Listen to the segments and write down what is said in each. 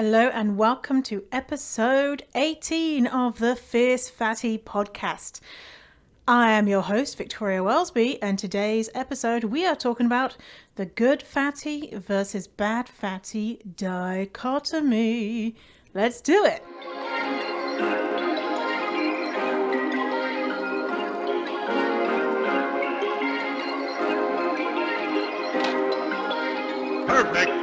Hello and welcome to episode 18 of the Fierce Fatty podcast. I am your host, Victoria Wellesby, and today's episode we are talking about the good fatty versus bad fatty dichotomy. Let's do it. Perfect.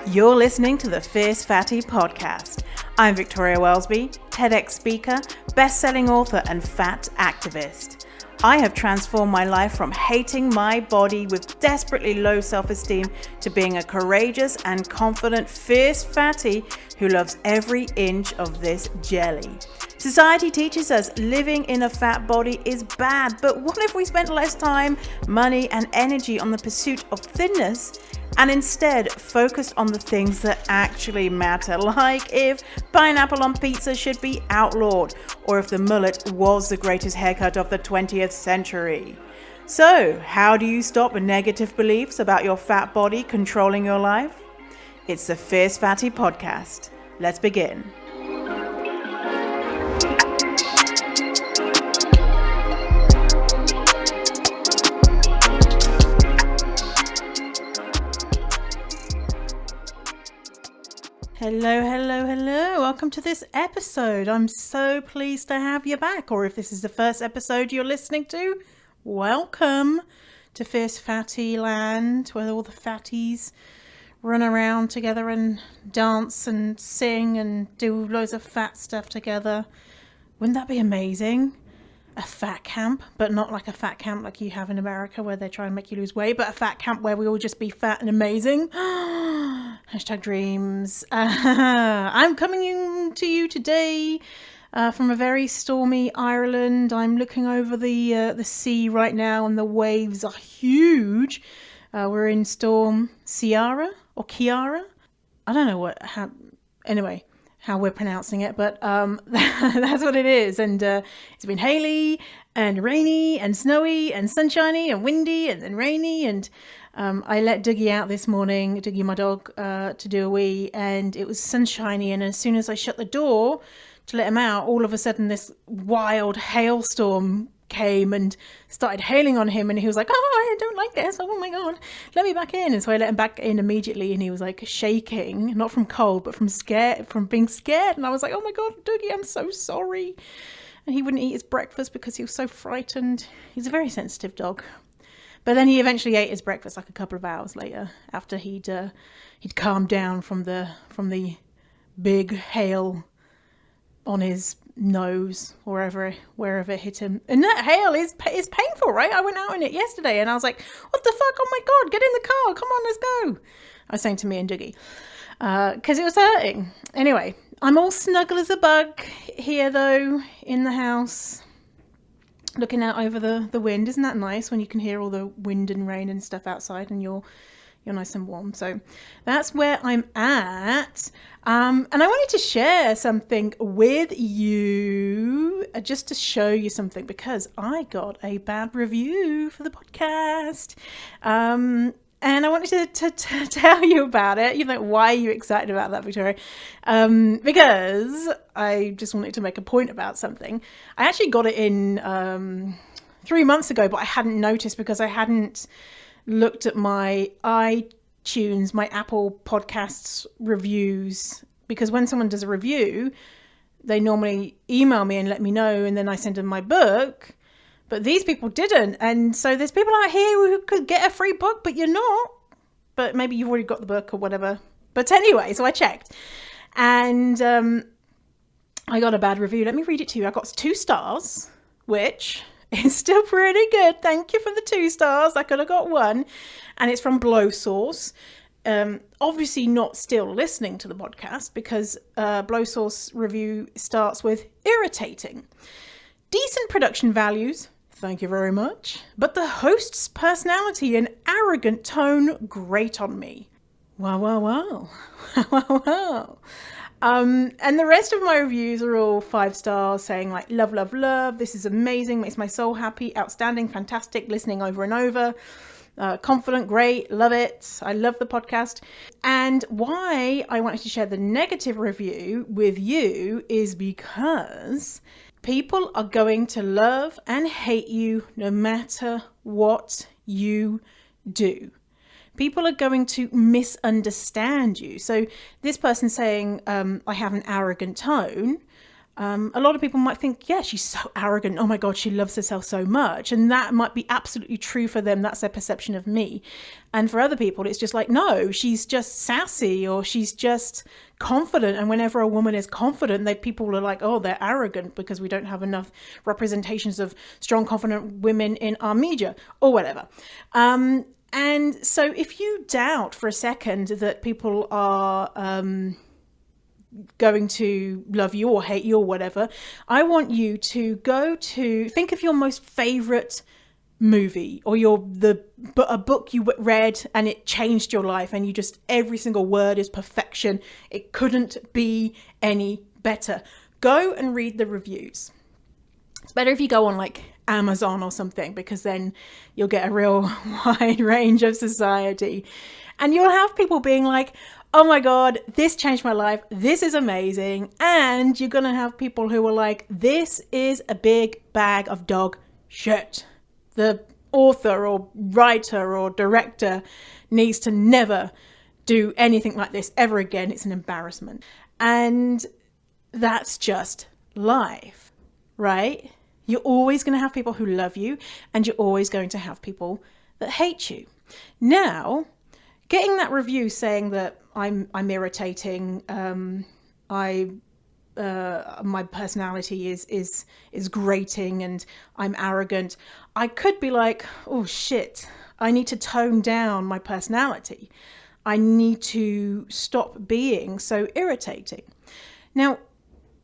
You're listening to the Fierce Fatty podcast. I'm Victoria Wellesby, TEDx speaker, best-selling author, and fat activist. I have transformed my life from hating my body with desperately low self-esteem to being a courageous and confident fierce fatty who loves every inch of this jelly. Society teaches us living in a fat body is bad, but what if we spent less time, money, and energy on the pursuit of thinness and instead focused on the things that actually matter, like if pineapple on pizza should be outlawed, or if the mullet was the greatest haircut of the 20th century. So, how do you stop negative beliefs about your fat body controlling your life? It's the Fierce Fatty podcast. Let's begin. Hello. Welcome to this episode. I'm so pleased to have you back. Or if this is the first episode you're listening to, welcome to Fierce Fatty Land, where all the fatties run around together and dance and sing and do loads of fat stuff together. Wouldn't that be amazing? A fat camp, but not like a fat camp like you have in America where they try and make you lose weight, but a fat camp where we all just be fat and amazing. Hashtag dreams. I'm coming to you today from a very stormy Ireland. I'm looking over the sea right now and the waves are huge. We're in Storm Ciara or Kiara. I don't know how we're pronouncing it, but that's what it is. And it's been haily and rainy and snowy and sunshiny and windy and then rainy. And I let Dougie out this morning, Dougie, my dog, to do a wee, and it was sunshiny. And as soon as I shut the door to let him out, all of a sudden this wild hailstorm came and started hailing on him, and he was like, "Oh, I don't like this. Oh my god, let me back in." And so I let him back in immediately, and he was like shaking, not from cold but from being scared. And I was like, "Oh my god, Dougie, I'm so sorry." And he wouldn't eat his breakfast because he was so frightened. He's a very sensitive dog. But then he eventually ate his breakfast like a couple of hours later, after he'd calmed down from the big hail on his nose, wherever it hit him. And that hail is painful, right? I went out in it yesterday and I was like, "What the fuck? Oh my god, get in the car, come on, let's go." I was saying to me and Dougie, because it was hurting. Anyway, I'm all snuggle as a bug here though, in the house, looking out over the wind. Isn't that nice when you can hear all the wind and rain and stuff outside and you're nice and warm? So that's where I'm at. And I wanted to share something with you, just to show you something, because I got a bad review for the podcast. And I wanted to tell you about it. You know, why are you excited about that, Victoria? Because I just wanted to make a point about something. I actually got it in 3 months ago, but I hadn't noticed because I hadn't looked at my iTunes, my Apple Podcasts reviews, because when someone does a review, they normally email me and let me know, and then I send them my book. But these people didn't. And so there's people out here who could get a free book, but you're not. But maybe you've already got the book or whatever. But anyway, so I checked. And I got a bad review. Let me read it to you. I got 2 stars, which is still pretty good. Thank you for the 2 stars. I could have got 1. And it's from Blowsource. Obviously not still listening to the podcast, because Blowsource review starts with irritating. Decent production values. Thank you very much. But the host's personality and arrogant tone grate on me. Wow. And the rest of my reviews are all 5 stars, saying like, love. This is amazing. Makes my soul happy. Outstanding. Fantastic. Listening over and over. Confident, great, love it. I love the podcast. And why I wanted to share the negative review with you is because people are going to love and hate you no matter what you do. People are going to misunderstand you. So this person saying, I have an arrogant tone. A lot of people might think, yeah, she's so arrogant. Oh my God, she loves herself so much. And that might be absolutely true for them. That's their perception of me. And for other people, it's just like, no, she's just sassy or she's just confident. And whenever a woman is confident, people are like, oh, they're arrogant because we don't have enough representations of strong, confident women in our media or whatever. And so if you doubt for a second that people are going to love you or hate you or whatever, I want you to think of your most favorite movie or a book you read and it changed your life and every single word is perfection. It couldn't be any better. Go and read the reviews. It's better if you go on like Amazon or something, because then you'll get a real wide range of society. And you'll have people being like, oh my God, this changed my life. This is amazing. And you're going to have people who are like, this is a big bag of dog shit. The author or writer or director needs to never do anything like this ever again. It's an embarrassment. And that's just life, right? You're always going to have people who love you and you're always going to have people that hate you. Now, getting that review saying that I'm irritating, my personality is grating and I'm arrogant, I could be like, oh shit, I need to tone down my personality. I need to stop being so irritating. Now,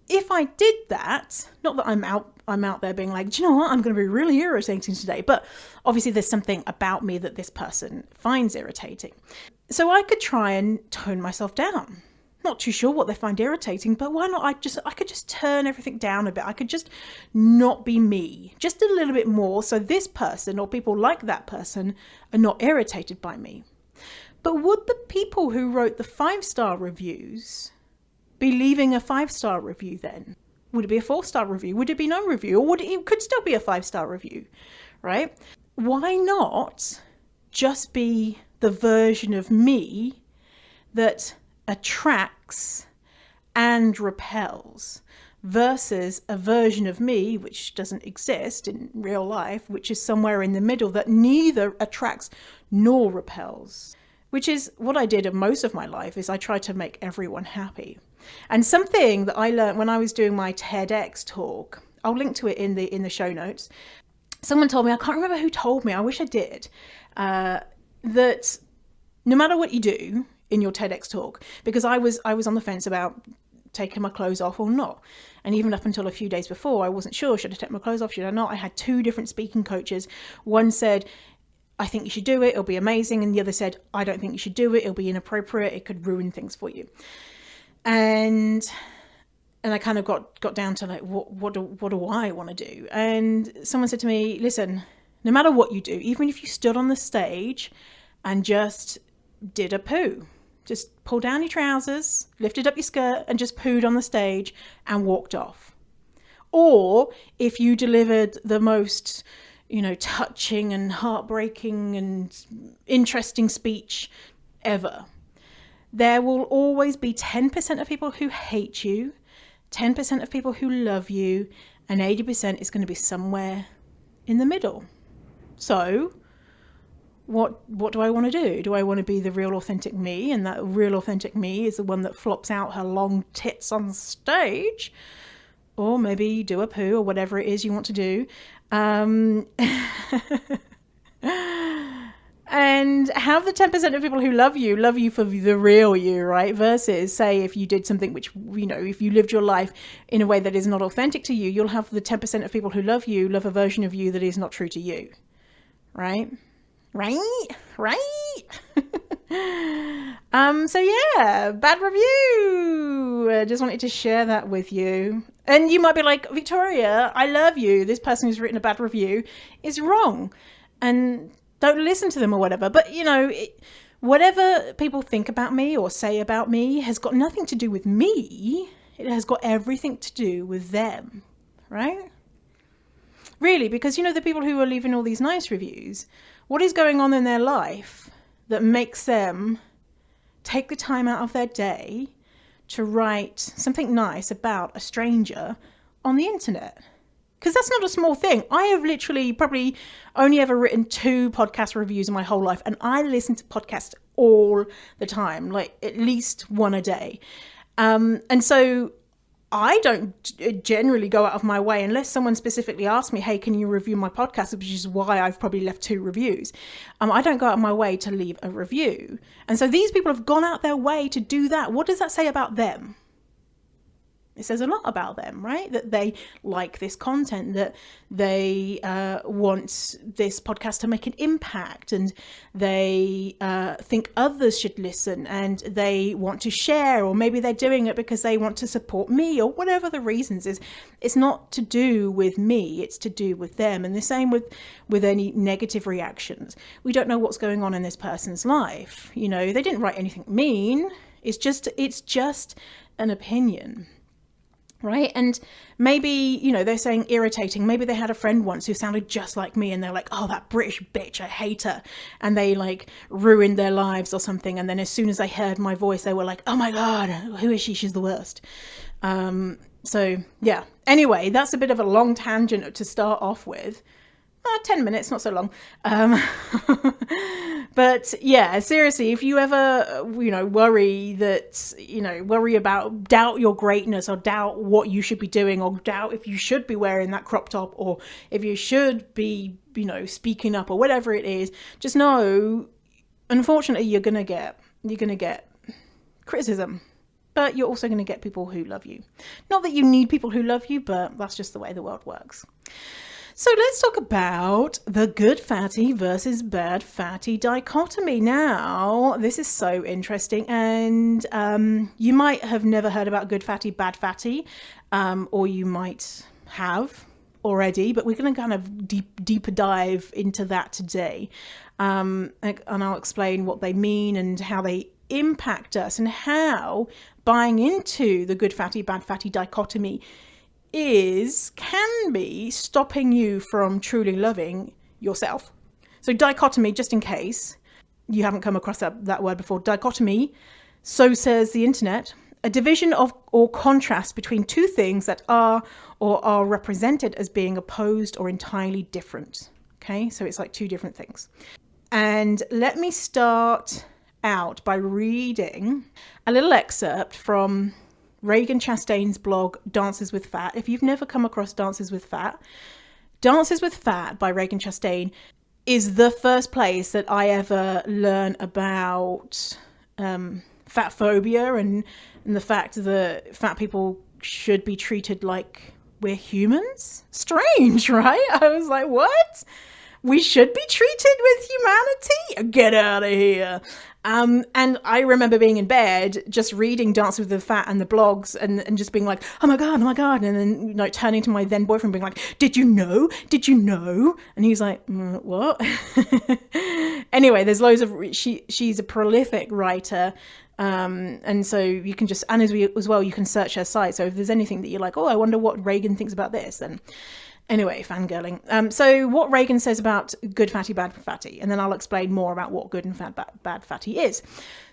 if I did that, not that I'm out there being like, do you know what, I'm going to be really irritating today, but obviously there's something about me that this person finds irritating. So I could try and tone myself down. Not too sure what they find irritating, but why not? I could just turn everything down a bit. I could just not be me, just a little bit more, so this person or people like that person are not irritated by me. But would the people who wrote the 5-star reviews be leaving a 5-star review then? Would it be a 4-star review? Would it be no review? Or it could still be a 5-star review, right? Why not just be the version of me that attracts and repels versus a version of me which doesn't exist in real life, which is somewhere in the middle that neither attracts nor repels? Which is what I did in most of my life, is I tried to make everyone happy. And something that I learned when I was doing my TEDx talk, I'll link to it in the show notes. Someone told me, I can't remember who told me, I wish I did, that no matter what you do in your TEDx talk, because I was on the fence about taking my clothes off or not. And even up until a few days before, I wasn't sure, should I take my clothes off, should I not? I had 2 different speaking coaches. One said, I think you should do it, it'll be amazing. And the other said, I don't think you should do it, it'll be inappropriate, it could ruin things for you. And I kind of got down to like, what do I want to do? And someone said to me, listen, no matter what you do, even if you stood on the stage and just did a poo, just pull down your trousers, lifted up your skirt and just pooed on the stage and walked off. Or if you delivered the most, touching and heartbreaking and interesting speech ever, there will always be 10% of people who hate you, 10% of people who love you, and 80% is going to be somewhere in the middle. So what do I want to do? Do I want to be the real authentic me? And that real authentic me is the one that flops out her long tits on stage, or maybe do a poo or whatever it is you want to do. And have the 10% of people who love you for the real you, right? Versus, say, if you did something which, if you lived your life in a way that is not authentic to you, you'll have the 10% of people who love a version of you that is not true to you, right? Right? So yeah, bad review. I just wanted to share that with you. And you might be like, Victoria, I love you. This person who's written a bad review is wrong. And don't listen to them or whatever. But, whatever people think about me or say about me has got nothing to do with me. It has got everything to do with them, right? Really, because, the people who are leaving all these nice reviews, what is going on in their life that makes them take the time out of their day to write something nice about a stranger on the internet? Because that's not a small thing. I have literally probably only ever written 2 podcast reviews in my whole life, and I listen to podcasts all the time, like at least one a day. And so I don't generally go out of my way unless someone specifically asks me, hey, can you review my podcast? Which is why I've probably left 2 reviews. I don't go out of my way to leave a review. And so these people have gone out their way to do that. What does that say about them? It says a lot about them, right? That they like this content, that they want this podcast to make an impact, and they think others should listen, and they want to share, or maybe they're doing it because they want to support me, or whatever the reasons is. It's not to do with me, it's to do with them. And the same with any negative reactions. We don't know what's going on in this person's life. They didn't write anything mean. It's just an opinion. Right. And maybe, they're saying irritating. Maybe they had a friend once who sounded just like me, and they're like, oh, that British bitch, I hate her. And they ruined their lives or something. And then as soon as they heard my voice, they were like, oh my God, who is she? She's the worst. So, yeah. Anyway, that's a bit of a long tangent to start off with. 10 minutes, not so long. But yeah, seriously, if you ever, worry about, doubt your greatness, or doubt what you should be doing, or doubt if you should be wearing that crop top, or if you should be, speaking up, or whatever it is, just know, unfortunately, you're going to get criticism. But you're also going to get people who love you. Not that you need people who love you, but that's just the way the world works. So let's talk about the good fatty versus bad fatty dichotomy. Now, this is so interesting, and you might have never heard about good fatty, bad fatty, or you might have already, but we're going to kind of deeper dive into that today. And I'll explain what they mean and how they impact us, and how buying into the good fatty, bad fatty dichotomy can be stopping you from truly loving yourself. So dichotomy, just in case you haven't come across that word before, dichotomy, so says the internet, a division of or contrast between 2 things that are or are represented as being opposed or entirely different. Okay, so it's like 2 different things. And let me start out by reading a little excerpt from Reagan Chastain's blog, Dances with Fat. If you've never come across Dances with Fat by Reagan Chastain is the first place that I ever learn about fat phobia and the fact that fat people should be treated like we're humans. Strange, right? I was like, what? We should be treated with humanity? Get out of here. And I remember being in bed, just reading Dance with the Fat and the blogs and just being like, oh my God. And then, turning to my then boyfriend being like, did you know? And he's like, what? Anyway, there's loads of, she's a prolific writer. And so you can just, and as well, you can search her site. So if there's anything that you're like, oh, I wonder what Reagan thinks about this, then anyway, fangirling. So what Reagan says about good fatty, bad fatty, and then I'll explain more about what good and bad fatty is.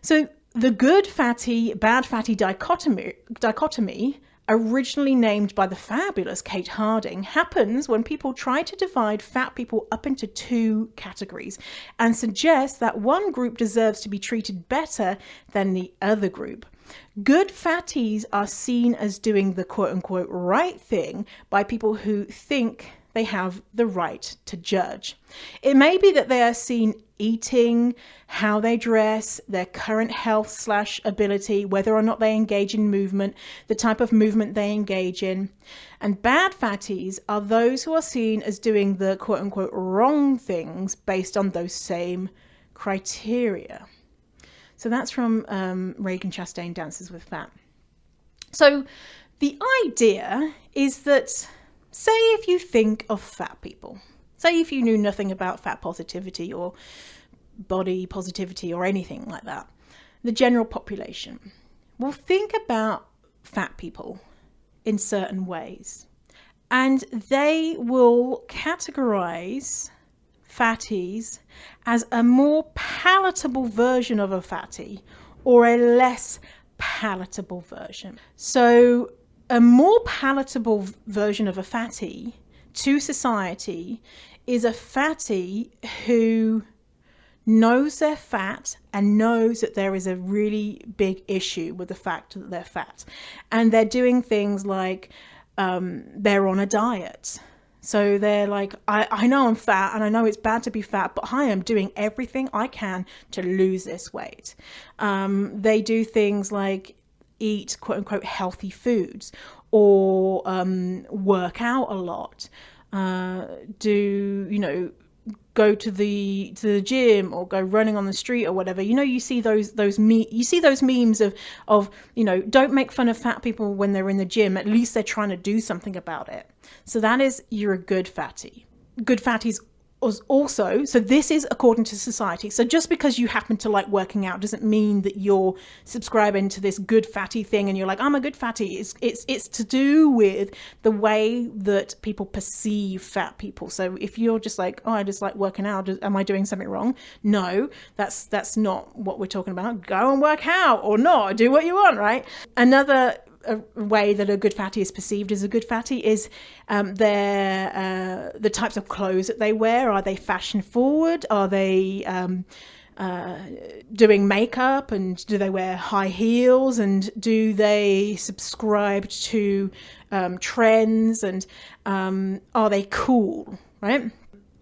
So the good fatty, bad fatty dichotomy, originally named by the fabulous Kate Harding, happens when people try to divide fat people up into 2 categories and suggest that one group deserves to be treated better than the other group. Good fatties are seen as doing the quote-unquote right thing by people who think they have the right to judge. It may be that they are seen eating, how they dress, their current health/ability, whether or not they engage in movement, the type of movement they engage in. And bad fatties are those who are seen as doing the quote-unquote wrong things based on those same criteria. So that's from Reagan Chastain, Dances with Fat. So the idea is that, say if you think of fat people, Say if you knew nothing about fat positivity or body positivity or anything like that, the general population will think about fat people in certain ways, and they will categorize fatties as a more palatable version of a fatty or a less palatable version. So a more palatable version of a fatty to society is a fatty who knows they're fat and knows that there is a really big issue with the fact that they're fat. And they're doing things like they're on a diet. So they're like, I know I'm fat and I know it's bad to be fat, but I am doing everything I can to lose this weight. They do things like eat quote unquote healthy foods or work out a lot, go to the gym or go running on the street or whatever. You see those memes of don't make fun of fat people when they're in the gym. At least they're trying to do something about it. So that is, you're a good fatty. Good fatties also, so this is according to society. So just because you happen to like working out doesn't mean that you're subscribing to this good fatty thing and you're like, I'm a good fatty. It's to do with the way that people perceive fat people. So if you're just like, oh, I just like working out, am I doing something wrong? No, that's not what we're talking about. Go and work out or not, do what you want, right? Another a way that a good fatty is perceived as a good fatty is the types of clothes that they wear. Are they fashion forward? Are they doing makeup, and do they wear high heels, and do they subscribe to trends, and are they cool, right?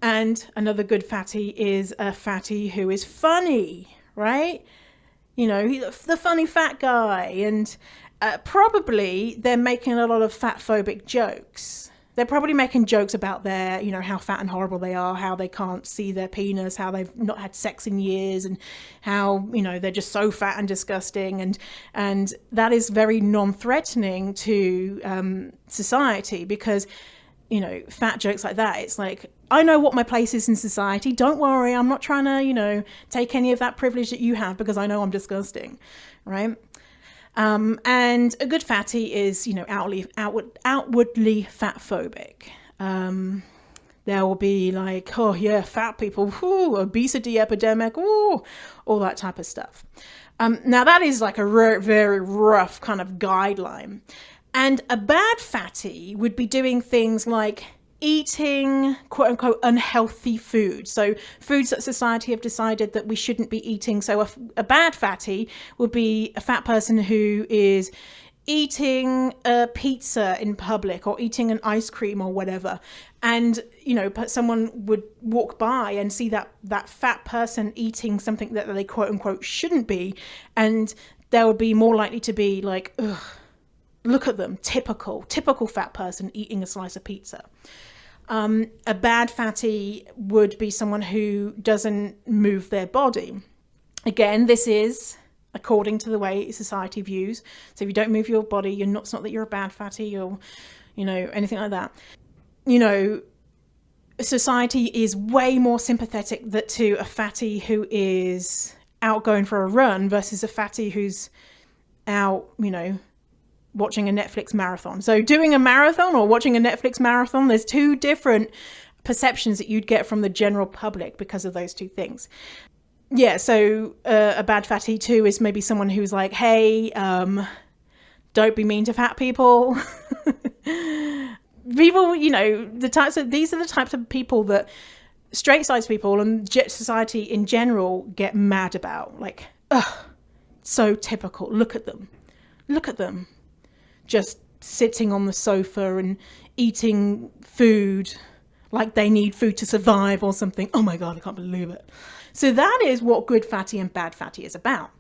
And another good fatty is a fatty who is funny, right? The funny fat guy, and probably they're making a lot of fat phobic jokes. They're probably making jokes about their, how fat and horrible they are, how they can't see their penis, how they've not had sex in years, and how, they're just so fat and disgusting. And that is very non-threatening to society, because, fat jokes like that, it's like, I know what my place is in society. Don't worry, I'm not trying to, take any of that privilege that you have, because I know I'm disgusting, right? And a good fatty is, outwardly fat phobic. There will be like, oh yeah, fat people, whoo, obesity epidemic, ooh, all that type of stuff. Now that is like a very rough kind of guideline. And a bad fatty would be doing things like eating quote unquote unhealthy food. So foods that society have decided that we shouldn't be eating. So a bad fatty would be a fat person who is eating a pizza in public or eating an ice cream or whatever. And, someone would walk by and see that fat person eating something that they quote unquote shouldn't be. And they would be more likely to be like, ugh, look at them, typical fat person eating a slice of pizza. A bad fatty would be someone who doesn't move their body. Again, this is according to the way society views. So if you don't move your body, it's not that you're a bad fatty or, anything like that. Society is way more sympathetic to a fatty who is out going for a run versus a fatty who's out, watching a Netflix marathon. So doing a marathon or watching a Netflix marathon, there's two different perceptions that you'd get from the general public because of those two things. Yeah, so a bad fatty too is maybe someone who's like, hey, don't be mean to fat people. People, these are the types of people that straight size people and society in general get mad about. Like, ugh, so typical. Look at them. Just sitting on the sofa and eating food like they need food to survive or something. Oh my God, I can't believe it. So that is what good fatty and bad fatty is about.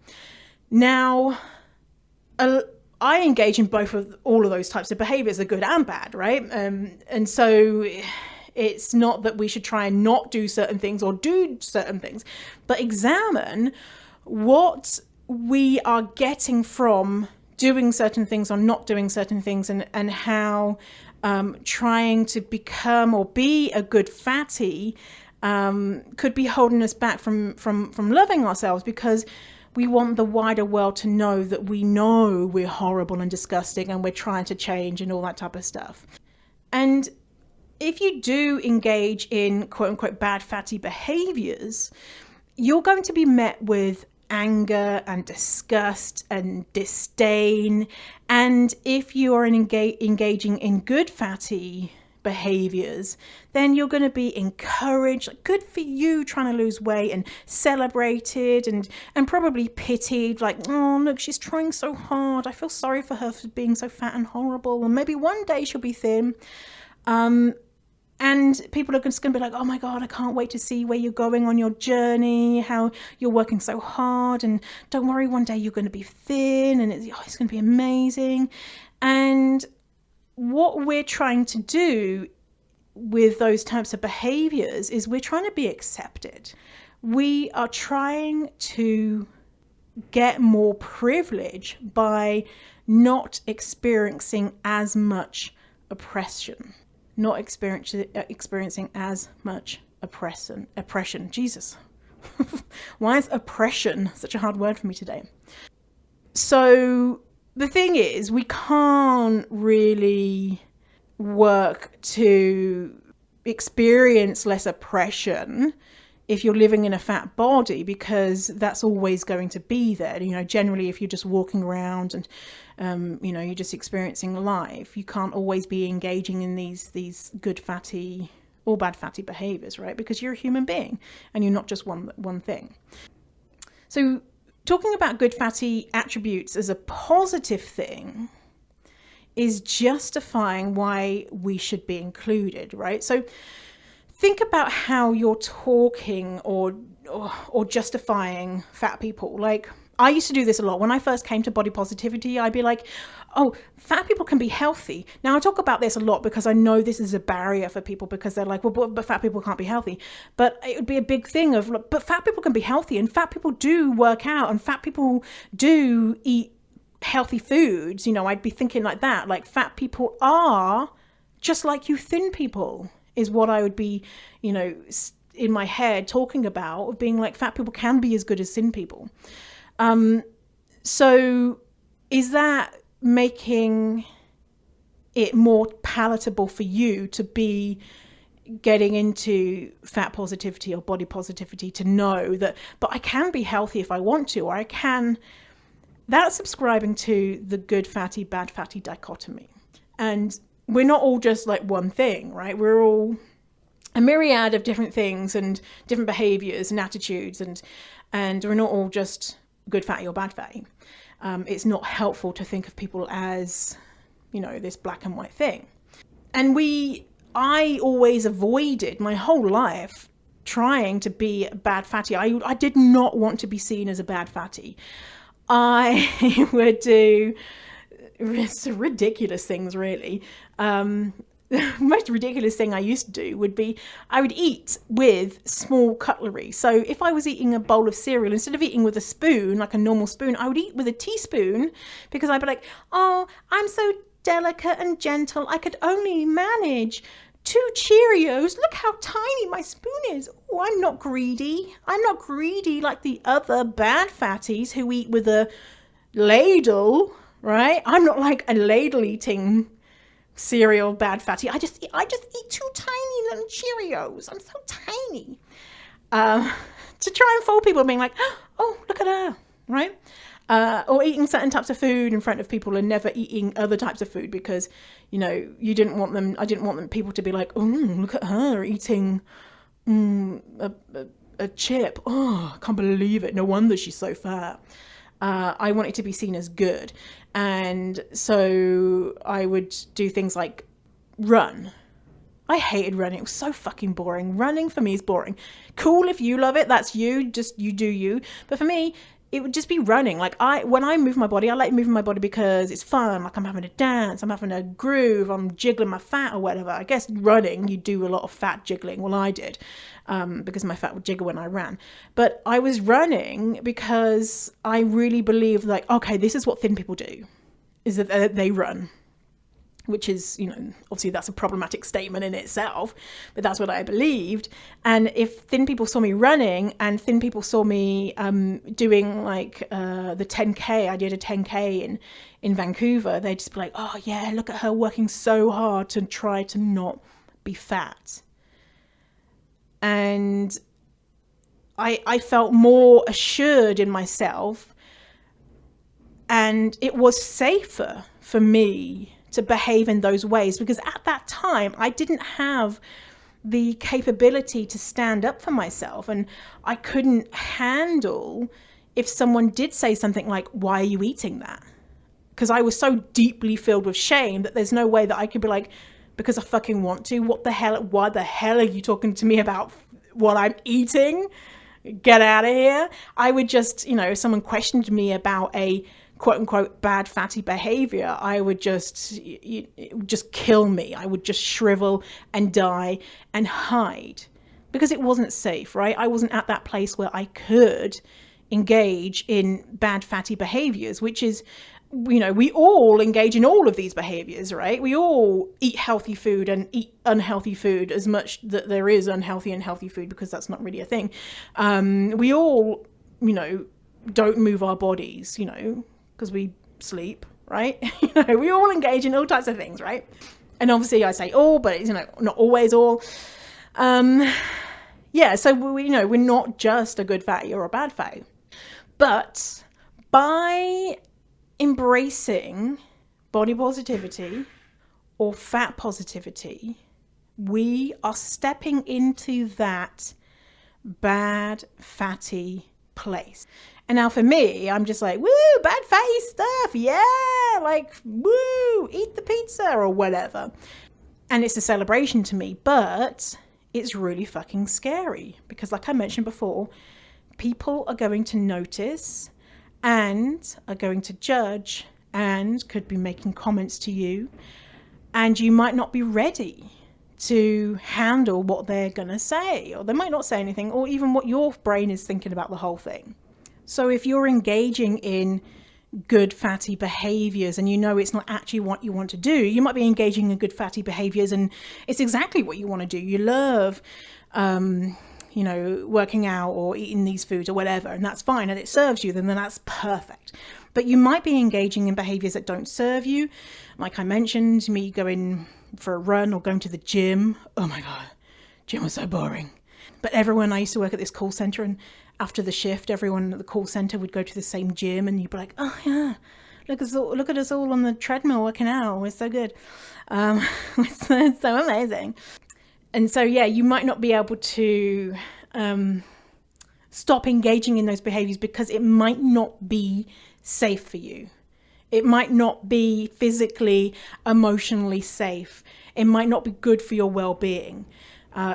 Now, I engage in all of those types of behaviors, the good and bad, right? And so it's not that we should try and not do certain things or do certain things, but examine what we are getting from doing certain things or not doing certain things, and how trying to become or be a good fatty could be holding us back from loving ourselves, because we want the wider world to know that we know we're horrible and disgusting and we're trying to change and all that type of stuff. And if you do engage in quote unquote bad fatty behaviors, you're going to be met with anger and disgust and disdain. And if you are engaging in good fatty behaviors, then you're going to be encouraged, like, good for you, trying to lose weight, and celebrated and probably pitied, like, oh look, she's trying so hard, I feel sorry for her for being so fat and horrible, and maybe one day she'll be thin. And people are just going to be like, oh my God, I can't wait to see where you're going on your journey, how you're working so hard, and don't worry, one day you're going to be thin, and it's going to be amazing. And what we're trying to do with those types of behaviors is we're trying to be accepted. We are trying to get more privilege by not experiencing as much oppression. Not experiencing as much oppression. Jesus. Why is oppression such a hard word for me today? So the thing is, we can't really work to experience less oppression if you're living in a fat body, because that's always going to be there. You know, generally, if you're just walking around and you're just experiencing life, you can't always be engaging in these good fatty or bad fatty behaviors, right? Because you're a human being and you're not just one thing. So talking about good fatty attributes as a positive thing is justifying why we should be included, right? So think about how you're talking or justifying fat people. Like, I used to do this a lot. When I first came to body positivity, I'd be like, oh, fat people can be healthy. Now, I talk about this a lot because I know this is a barrier for people, because they're like, well, but fat people can't be healthy. But it would be a big thing of, but fat people can be healthy, and fat people do work out, and fat people do eat healthy foods. You know, I'd be thinking like that, like fat people are just like you thin people, is what I would be, in my head talking about, of being like, fat people can be as good as thin people. So is that making it more palatable for you to be getting into fat positivity or body positivity, to know that, but I can be healthy if I want to, or I can? That's subscribing to the good fatty, bad fatty dichotomy. And we're not all just like one thing, right? We're all a myriad of different things and different behaviors and attitudes, and we're not all just good fatty or bad fatty. It's not helpful to think of people as, this black and white thing. And I always avoided my whole life trying to be a bad fatty. I did not want to be seen as a bad fatty. I would do ridiculous things, really. The most ridiculous thing I used to do would be, I would eat with small cutlery. So if I was eating a bowl of cereal, instead of eating with a spoon, like a normal spoon, I would eat with a teaspoon, because I'd be like, oh, I'm so delicate and gentle, I could only manage 2 Cheerios. Look how tiny my spoon is. Oh, I'm not greedy. I'm not greedy like the other bad fatties who eat with a ladle, right? I'm not like a ladle eating cereal bad fatty. I just eat 2 tiny little Cheerios. I'm so tiny. To try and fool people, being like, oh, look at her, right? Or eating certain types of food in front of people and never eating other types of food, because, I didn't want people to be like, oh, look at her eating a chip. Oh, I can't believe it. No wonder she's so fat. I want it to be seen as good. And so I would do things like run. I hated running. It was so fucking boring. Running for me is boring. Cool if you love it. That's you. Just you do you. But for me, it would just be running. Like when I move my body, I like moving my body because it's fun. Like I'm having a dance, I'm having a groove, I'm jiggling my fat or whatever. I guess running, you do a lot of fat jiggling. Well, I did, because my fat would jiggle when I ran. But I was running because I really believed, like, okay, this is what thin people do, is that they run. which is, obviously that's a problematic statement in itself, but that's what I believed. And if thin people saw me running and thin people saw me doing like the 10K, I did a 10K in Vancouver, they'd just be like, oh yeah, look at her working so hard to try to not be fat. And I felt more assured in myself, and it was safer for me to behave in those ways, because at that time I didn't have the capability to stand up for myself, and I couldn't handle if someone did say something like, why are you eating that? Because I was so deeply filled with shame that there's no way that I could be like, because I fucking want to. What the hell? Why the hell are you talking to me about what I'm eating? Get out of here. I would just, if someone questioned me about a quote unquote bad fatty behavior, I would it would just kill me. I would just shrivel and die and hide, because it wasn't safe, right? I wasn't at that place where I could engage in bad fatty behaviors, which is, we all engage in all of these behaviors, right? We all eat healthy food and eat unhealthy food, as much that there is unhealthy and healthy food, because that's not really a thing. We all, don't move our bodies, because we sleep, right? We all engage in all types of things, right? And obviously I say all, but it's, not always all. So we're not just a good fatty or a bad fatty. But by embracing body positivity or fat positivity, we are stepping into that bad fatty place. And now for me, I'm just like, woo, bad fatty stuff. Yeah, like, woo, eat the pizza or whatever. And it's a celebration to me, but it's really fucking scary, because like I mentioned before, people are going to notice and are going to judge and could be making comments to you, and you might not be ready to handle what they're going to say, or they might not say anything, or even what your brain is thinking about the whole thing. So if you're engaging in good fatty behaviors and it's not actually what you want to do, you might be engaging in good fatty behaviors and it's exactly what you want to do. You love working out or eating these foods or whatever, and that's fine, and it serves you, then that's perfect. But you might be engaging in behaviors that don't serve you. Like I mentioned, me going for a run or going to the gym. Oh my God, gym was so boring. But I used to work at this call center, and after the shift, everyone at the call center would go to the same gym, and you'd be like, oh yeah, look at us all on the treadmill working out. We're so good. It's so amazing. And so, yeah, you might not be able to stop engaging in those behaviors because it might not be safe for you. It might not be physically, emotionally safe. It might not be good for your well-being.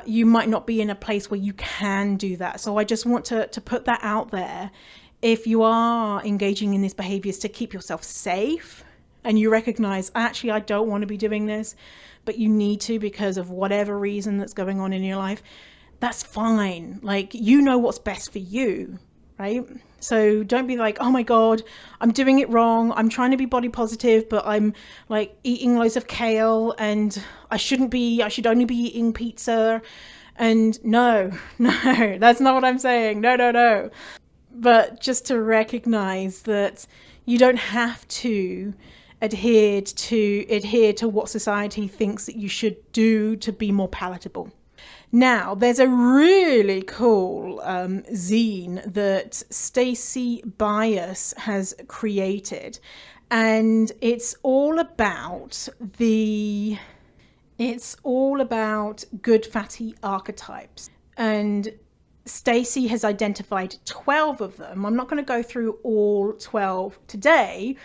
You might not be in a place where you can do that. So I just want to put that out there. If you are engaging in these behaviors to keep yourself safe, and you recognize, actually, I don't want to be doing this, but you need to because of whatever reason that's going on in your life, that's fine. Like, what's best for you, right? So don't be like, oh my God, I'm doing it wrong. I'm trying to be body positive, but I'm like eating loads of kale and I should only be eating pizza. And no, that's not what I'm saying. No. But just to recognize that you don't have to adhere to what society thinks that you should do to be more palatable. Now, there's a really cool zine that Stacey Bias has created, and it's all about good fatty archetypes. And Stacey has identified 12 of them. I'm not going to go through all 12 today,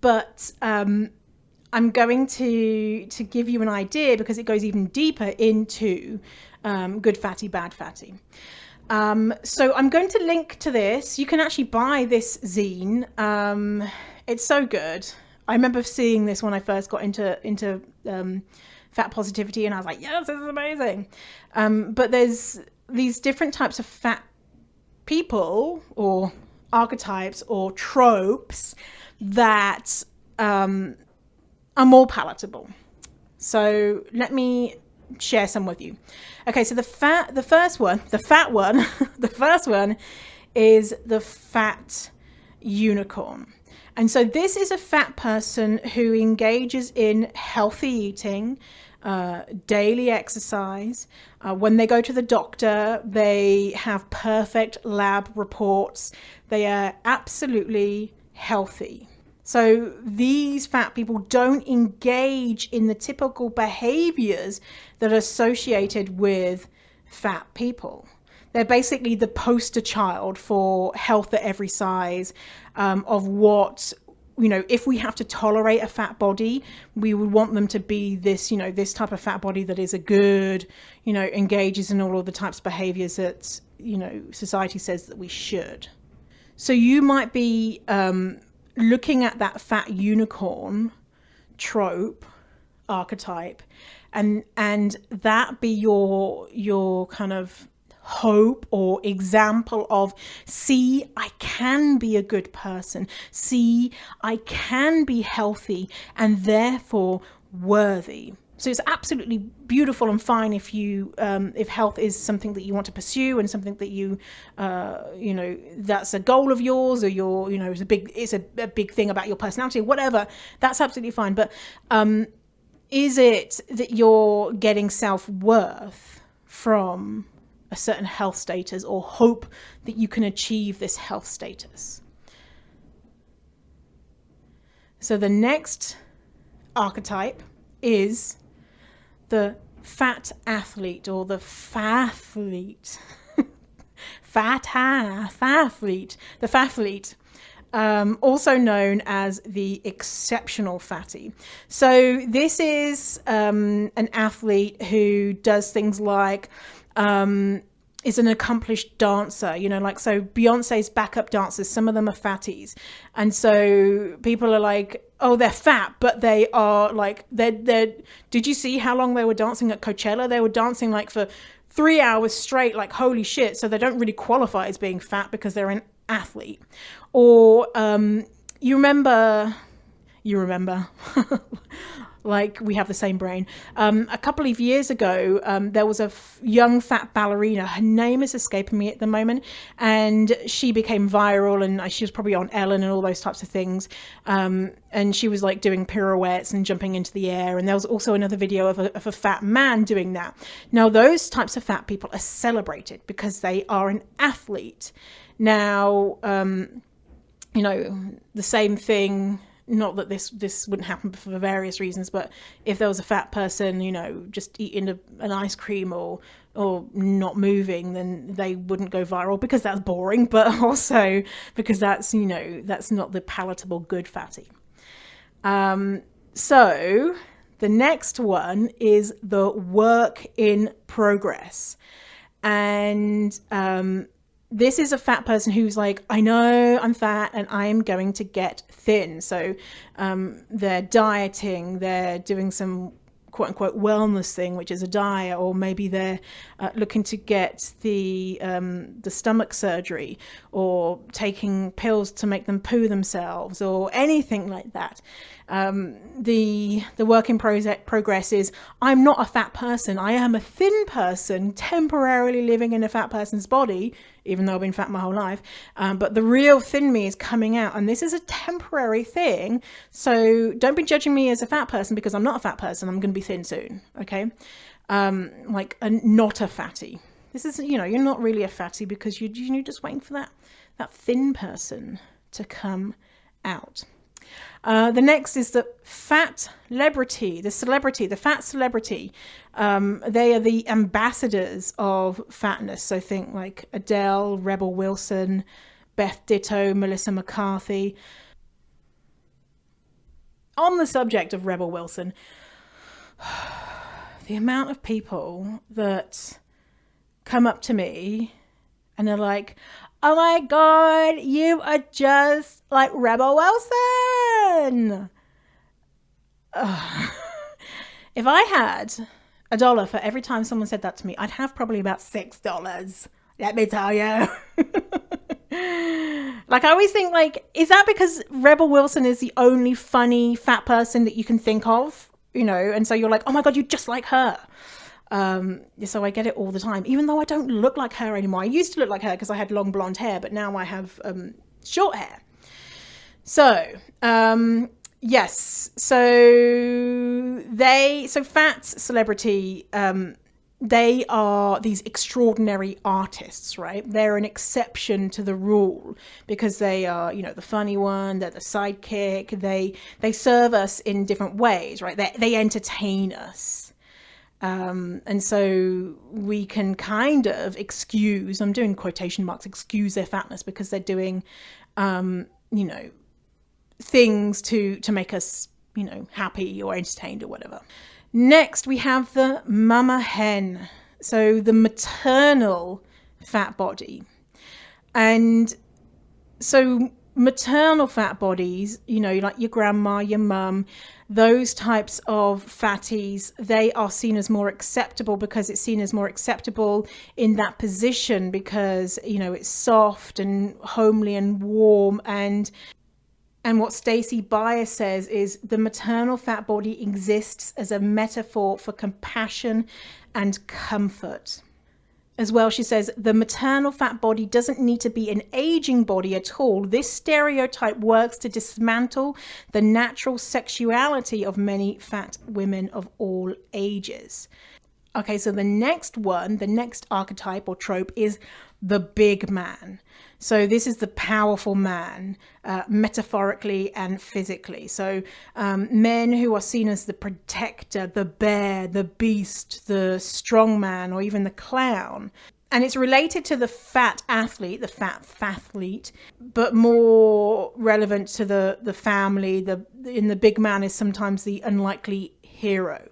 but I'm going to give you an idea, because it goes even deeper into good fatty, bad fatty. So I'm going to link to this. You can actually buy this zine. It's so good. I remember seeing this when I first got into fat positivity, and I was like, yes, this is amazing. But there's these different types of fat people, or archetypes, or tropes that are more palatable. So let me share some with you. Okay, so the first one is the fat unicorn. And so this is a fat person who engages in healthy eating, daily exercise. When they go to the doctor, they have perfect lab reports. They are absolutely healthy. So these fat people don't engage in the typical behaviors that are associated with fat people. They're basically the poster child for health at every size, of what, if we have to tolerate a fat body, we would want them to be this, this type of fat body that is a good, engages in all of the types of behaviors that, society says that we should. So you might be looking at that fat unicorn trope, archetype, and that be your kind of hope or example of, see, I can be a good person, see, I can be healthy and therefore worthy. So it's absolutely beautiful and fine if you, if health is something that you want to pursue and something that you, that's a goal of yours, or it's a big thing about your personality, whatever. That's absolutely fine. But is it that you're getting self-worth from a certain health status, or hope that you can achieve this health status? So the next archetype is the fat athlete, or the fathlete. The fathlete, also known as the exceptional fatty. So this is an athlete who does things like is an accomplished dancer, so Beyonce's backup dancers, some of them are fatties. And so people are like, oh, they're fat, but they are like, did you see how long they were dancing at Coachella? They were dancing like for 3 hours straight, like holy shit. So they don't really qualify as being fat because they're an athlete. Or you remember, like we have the same brain. A couple of years ago, there was a young fat ballerina. Her name is escaping me at the moment. And she became viral, and she was probably on Ellen and all those types of things. And she was like doing pirouettes and jumping into the air. And there was also another video of a fat man doing that. Now, those types of fat people are celebrated because they are an athlete. Now, the same thing, not that this wouldn't happen for various reasons, but if there was a fat person, just eating an ice cream or not moving, then they wouldn't go viral because that's boring, but also because that's not the palatable good fatty. So the next one is the work in progress. And this is a fat person who's like, I know I'm fat and I am going to get thin. So they're dieting, they're doing some quote unquote wellness thing, which is a diet, or maybe they're looking to get the stomach surgery, or taking pills to make them poo themselves, or anything like that. The work in progress is, I'm not a fat person. I am a thin person temporarily living in a fat person's body, even though I've been fat my whole life. But the real thin me is coming out, and this is a temporary thing. So don't be judging me as a fat person, because I'm not a fat person. I'm going to be thin soon. Okay. Not a fatty. This is, you're not really a fatty because you're just waiting for that thin person to come out. The next is the fat celebrity, the fat celebrity. They are the ambassadors of fatness. So think like Adele, Rebel Wilson, Beth Ditto, Melissa McCarthy. On the subject of Rebel Wilson, the amount of people that come up to me and they're like, oh my God, you are just like Rebel Wilson. If I had $1 for every time someone said that to me, I'd have probably about $6. Let me tell you. Like, I always think, like, is that because Rebel Wilson is the only funny fat person that you can think of, and so you're like, oh my God, you're just like her. So I get it all the time, even though I don't look like her anymore. I used to look like her because I had long blonde hair, but now I have short hair. So, yes. So fat celebrity, they are these extraordinary artists, right? They're an exception to the rule because they are, the funny one, they're the sidekick. They serve us in different ways, right? They entertain us. And so we can kind of excuse, I'm doing quotation marks, excuse their fatness because they're doing, things to make us, happy or entertained or whatever. Next, we have the mama hen. So the maternal fat body. And so maternal fat bodies, like your grandma, your mum, those types of fatties, they are seen as more acceptable because it's seen as more acceptable in that position because, it's soft and homely and warm. And what Stacey Byers says is the maternal fat body exists as a metaphor for compassion and comfort. As well, she says, the maternal fat body doesn't need to be an aging body at all. This stereotype works to dismantle the natural sexuality of many fat women of all ages. Okay, so the next archetype or trope is the big man. So this is the powerful man, metaphorically and physically. So men who are seen as the protector, the bear, the beast, the strong man, or even the clown. And it's related to the fat athlete, the fat fathlete, but more relevant to the family. In the big man is sometimes the unlikely hero.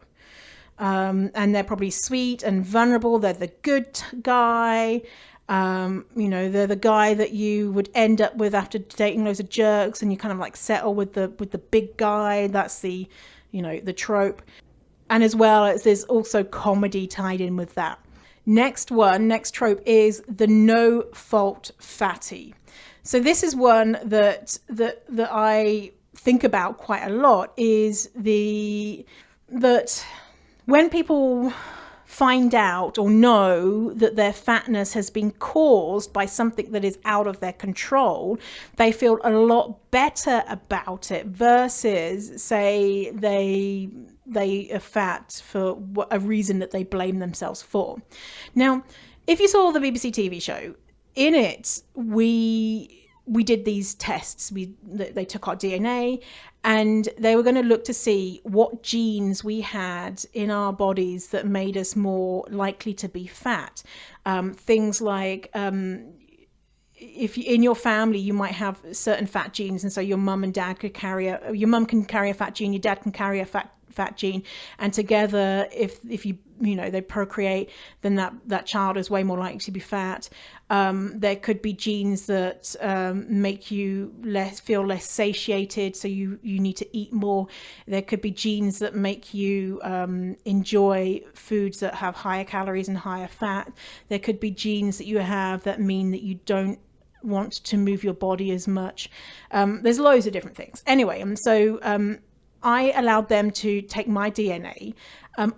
And they're probably sweet and vulnerable. They're the good guy. They're the guy that you would end up with after dating loads of jerks, and you kind of like settle with the big guy. That's the trope. And as well as there's also comedy tied in with that. Next trope is the no fault fatty. So this is one that I think about quite a lot, is that when people find out or know that their fatness has been caused by something that is out of their control, they feel a lot better about it versus, say, they are fat for a reason that they blame themselves for. Now, if you saw the BBC TV show, in it, we did these tests. They took our DNA and they were going to look to see what genes we had in our bodies that made us more likely to be fat. Things like if you, in your family you might have certain fat genes, and so your mum and dad could your mum can carry a fat gene, your dad can carry a fat gene, and together if you they procreate, then that child is way more likely to be fat. There could be genes that make you feel less satiated, so you need to eat more. There could be genes that make you enjoy foods that have higher calories and higher fat. There could be genes that you have that mean that you don't want to move your body as much. There's loads of different things. Anyway, so I allowed them to take my DNA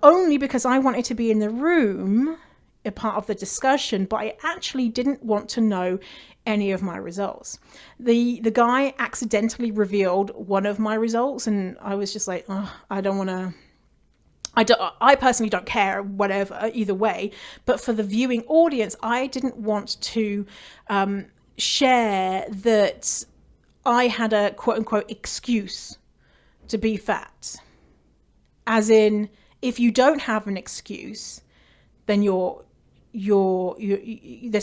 only because I wanted to be in the room, a part of the discussion, but I actually didn't want to know any of my results. The guy accidentally revealed one of my results, and I was just like, oh, I personally don't care, whatever, either way. But for the viewing audience, I didn't want to share that I had a quote unquote excuse to be fat. As in, if you don't have an excuse, then there's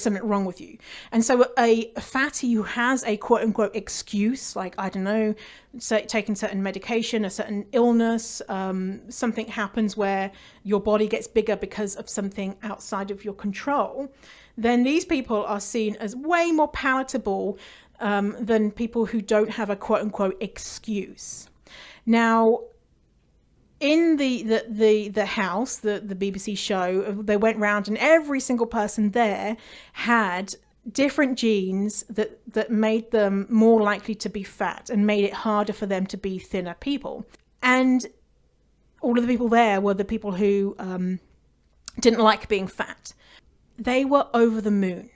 something wrong with you. And so a fatty who has a quote unquote excuse, like, I don't know, taking certain medication, a certain illness, something happens where your body gets bigger because of something outside of your control, then these people are seen as way more palatable than people who don't have a quote unquote excuse. Now, in the house, the BBC show, they went round and every single person there had different genes that made them more likely to be fat and made it harder for them to be thinner people. And all of the people there were the people who didn't like being fat. They were over the moon.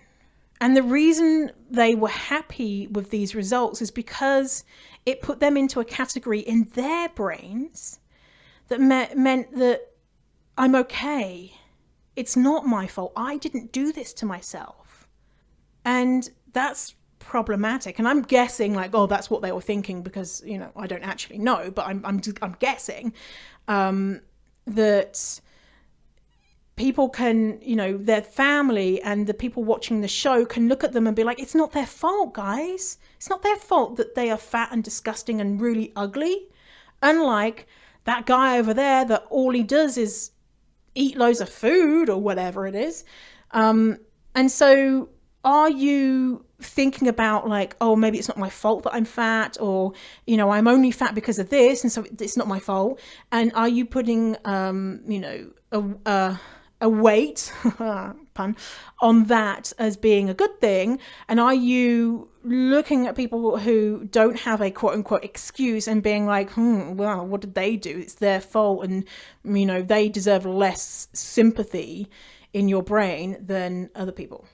And the reason they were happy with these results is because it put them into a category in their brains that meant that I'm okay. It's not my fault. I didn't do this to myself. And that's problematic. And I'm guessing like, oh, that's what they were thinking because, you know, I don't actually know, but I'm guessing that people can, you know, their family and the people watching the show can look at them and be like, it's not their fault, guys. It's not their fault that they are fat and disgusting and really ugly. Unlike that guy over there that all he does is eat loads of food or whatever it is. And so are you thinking about like, oh, maybe it's not my fault that I'm fat, or, you know, I'm only fat because of this, and so it's not my fault? And are you putting, you know, a weight, pun, on that as being a good thing? And are you looking at people who don't have a quote unquote excuse and being like, well, what did they do? It's their fault, and, you know, they deserve less sympathy in your brain than other people.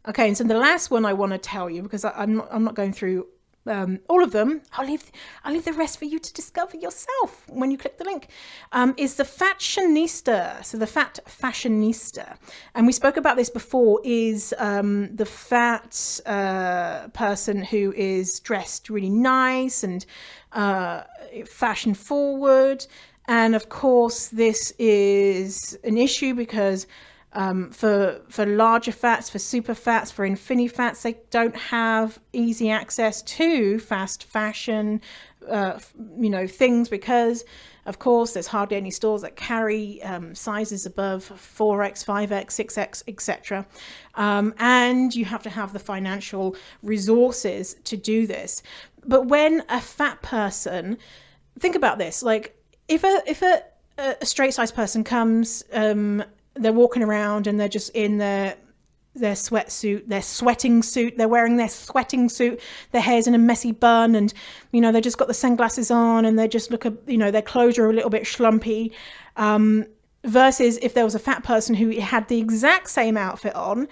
Okay, and so the last one I want to tell you, because I'm not going through all of them. I'll leave the rest for you to discover yourself when you click the link. Is the fashionista. So the fat fashionista, and we spoke about this before. Is the fat person who is dressed really nice and fashion forward, and of course this is an issue because for larger fats, for super fats, for infini fats, they don't have easy access to fast fashion, you know, things, because of course there's hardly any stores that carry sizes above 4x, 5x, 6x, etc. And you have to have the financial resources to do this. But when a fat person, think about this, like if a straight size person comes, they're walking around and they're just in their sweatsuit, their sweating suit, they're wearing their sweating suit, their hair's in a messy bun, and, you know, they just got the sunglasses on and they just look, you know, their clothes are a little bit schlumpy, versus if there was a fat person who had the exact same outfit on,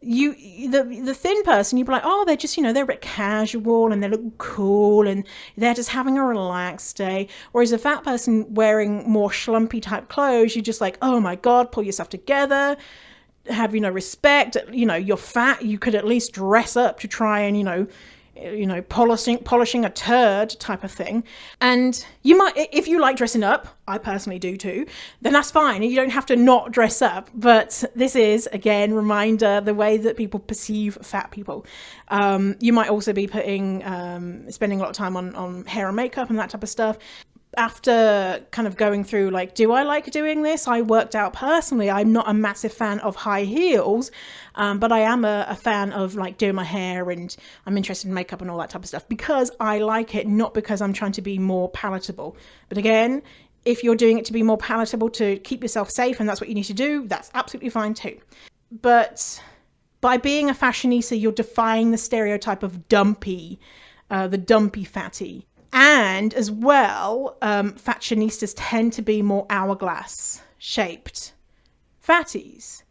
the thin person, you'd be like, oh, they're just, you know, they're a bit casual and they look cool and they're just having a relaxed day. Whereas a fat person wearing more schlumpy type clothes, you're just like, oh my God, pull yourself together, have, you know, respect. You know, you're fat, you could at least dress up to try and, you know, polishing a turd type of thing. And you might, if you like dressing up, I personally do too, then that's fine. You don't have to not dress up. But this is, again, reminder, the way that people perceive fat people. You might also be spending a lot of time on hair and makeup and that type of stuff. After kind of going through, like, do I like doing this? I worked out personally, I'm not a massive fan of high heels, but I am a fan of like doing my hair, and I'm interested in makeup and all that type of stuff because I like it, not because I'm trying to be more palatable. But again, if you're doing it to be more palatable to keep yourself safe and that's what you need to do, that's absolutely fine too. But by being a fashionista, you're defying the stereotype of dumpy, the dumpy fatty. And as well, fashionistas tend to be more hourglass shaped fatties.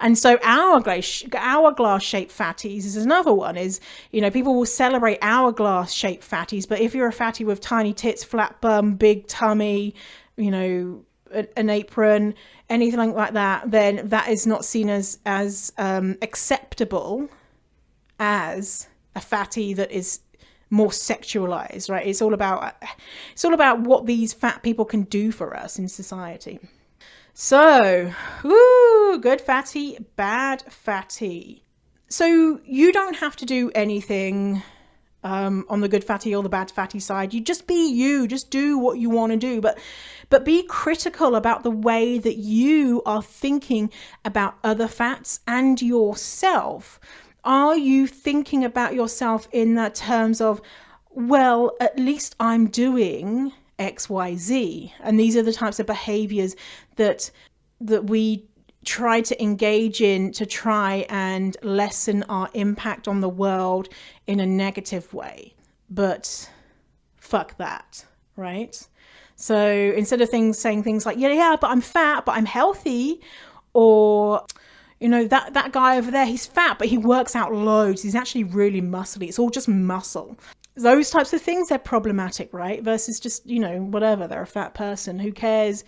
And so hourglass shaped fatties is another one. Is, you know, people will celebrate hourglass shaped fatties, but if you're a fatty with tiny tits, flat bum, big tummy, you know, an apron, anything like that, then that is not seen as acceptable as a fatty that is more sexualized, right? It's all about what these fat people can do for us in society. So, good fatty, bad fatty. So you don't have to do anything on the good fatty or the bad fatty side. You just be you, just do what you want to do, but be critical about the way that you are thinking about other fats and yourself. Are you thinking about yourself in the terms of, well, at least I'm doing X, Y, Z, and these are the types of behaviors that we try to engage in to try and lessen our impact on the world in a negative way. But fuck that, right? So instead of saying things like, yeah, but I'm fat, but I'm healthy, or, you know, that guy over there, he's fat, but he works out loads. He's actually really muscly. It's all just muscle. Those types of things, they're problematic, right? Versus just, you know, whatever, they're a fat person. Who cares,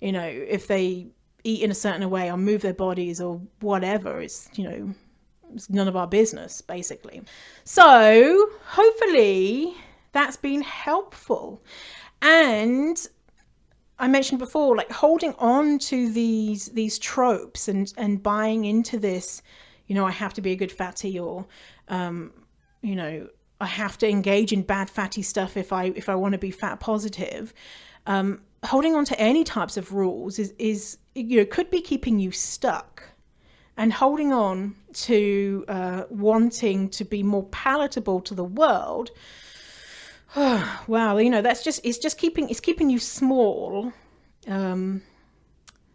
you know, if they eat in a certain way or move their bodies or whatever. It's, you know, it's none of our business, basically. So hopefully that's been helpful. And I mentioned before, like holding on to these tropes and buying into this, you know, I have to be a good fatty, or, you know, I have to engage in bad fatty stuff if I want to be fat positive. Holding on to any types of rules is you know, could be keeping you stuck. And holding on to wanting to be more palatable to the world, wow, you know, it's keeping you small,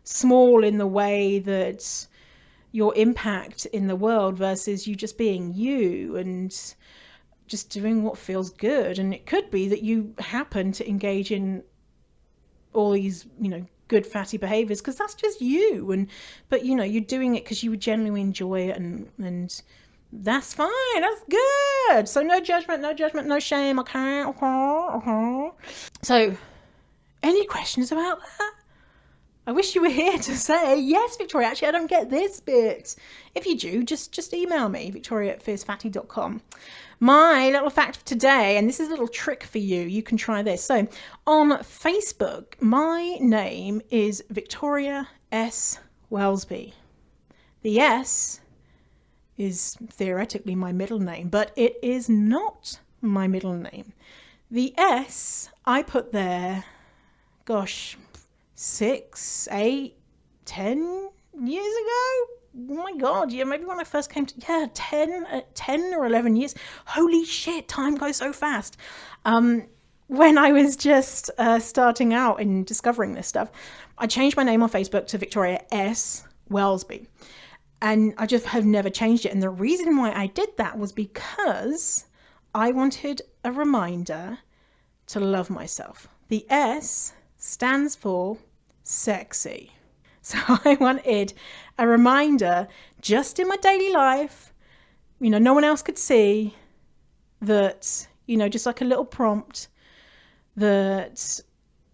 small in the way that your impact in the world versus you just being you and just doing what feels good. And it could be that you happen to engage in all these, you know, good fatty behaviors because that's just you, but you know, you're doing it because you would genuinely enjoy it, and that's fine, that's good. So no judgment, no shame. Okay. So any questions about that? I wish you were here to say, yes, Victoria, actually I don't get this bit. If you do, just email me, victoria@fiercefatty.com. My little fact for today, and this is a little trick for you, you can try this. So on Facebook, my name is Victoria S. Wellsby. The S is theoretically my middle name, but it is not my middle name. The S I put there, gosh, 6, 8, 10 years ago. Oh my God, yeah, maybe when I first came to, 10 or 11 years. Holy shit, time goes so fast. When I was just starting out and discovering this stuff, I changed my name on Facebook to Victoria S. Wellsby. And I just have never changed it. And the reason why I did that was because I wanted a reminder to love myself. The S stands for sexy. So I wanted a reminder just in my daily life, you know, no one else could see that, you know, just like a little prompt that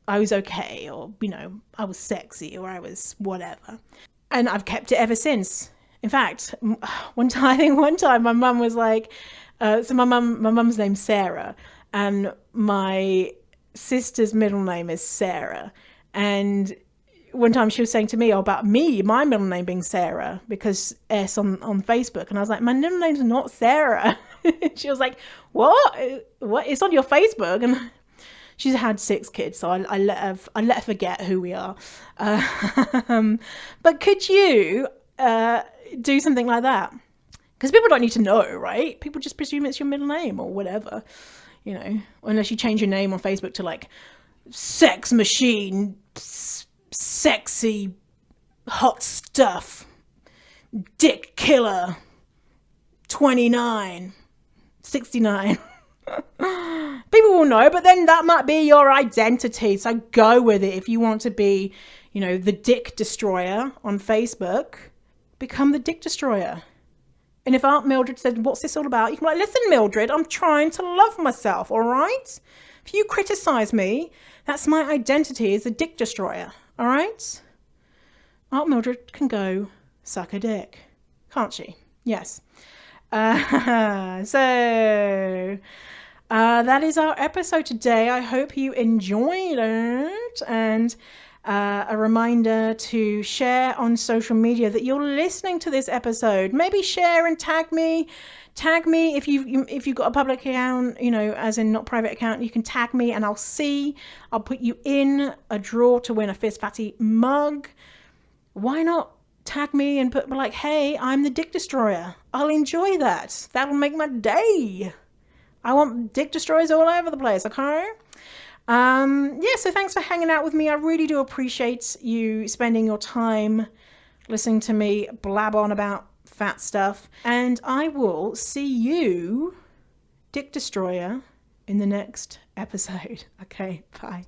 I was okay, or, you know, I was sexy, or I was whatever. And I've kept it ever since. In fact, one time my mum was like, so my mum's name's Sarah, and my sister's middle name is Sarah. And one time she was saying to me about my middle name being Sarah, because S on Facebook. And I was like, my middle name's not Sarah. She was like, what? It's on your Facebook? And she's had 6 kids, so I let her forget who we are. But could you do something like that? Because people don't need to know, right? People just presume it's your middle name or whatever, you know, unless you change your name on Facebook to like sex machine, sexy, hot stuff, dick killer, 29, 69. People will know, but then that might be your identity. So go with it. If you want to be, you know, the dick destroyer on Facebook, become the dick destroyer. And if Aunt Mildred said, what's this all about? You can be like, listen, Mildred, I'm trying to love myself, all right? If you criticize me, that's my identity as a dick destroyer, all right? Aunt Mildred can go suck a dick, can't she? Yes. So that is our episode today. I hope you enjoyed it, and a reminder to share on social media that you're listening to this episode. Maybe share and tag me if you've got a public account, you know, as in not private account. You can tag me and I'll put you in a draw to win a Fierce Fatty mug. Why not tag me and put like, hey, I'm the dick destroyer? I'll enjoy that. That'll make my day. I want dick destroyers all over the place, okay? So thanks for hanging out with me. I really do appreciate you spending your time listening to me blab on about fat stuff. And I will see you, Dick Destroyer, in the next episode. Okay, bye.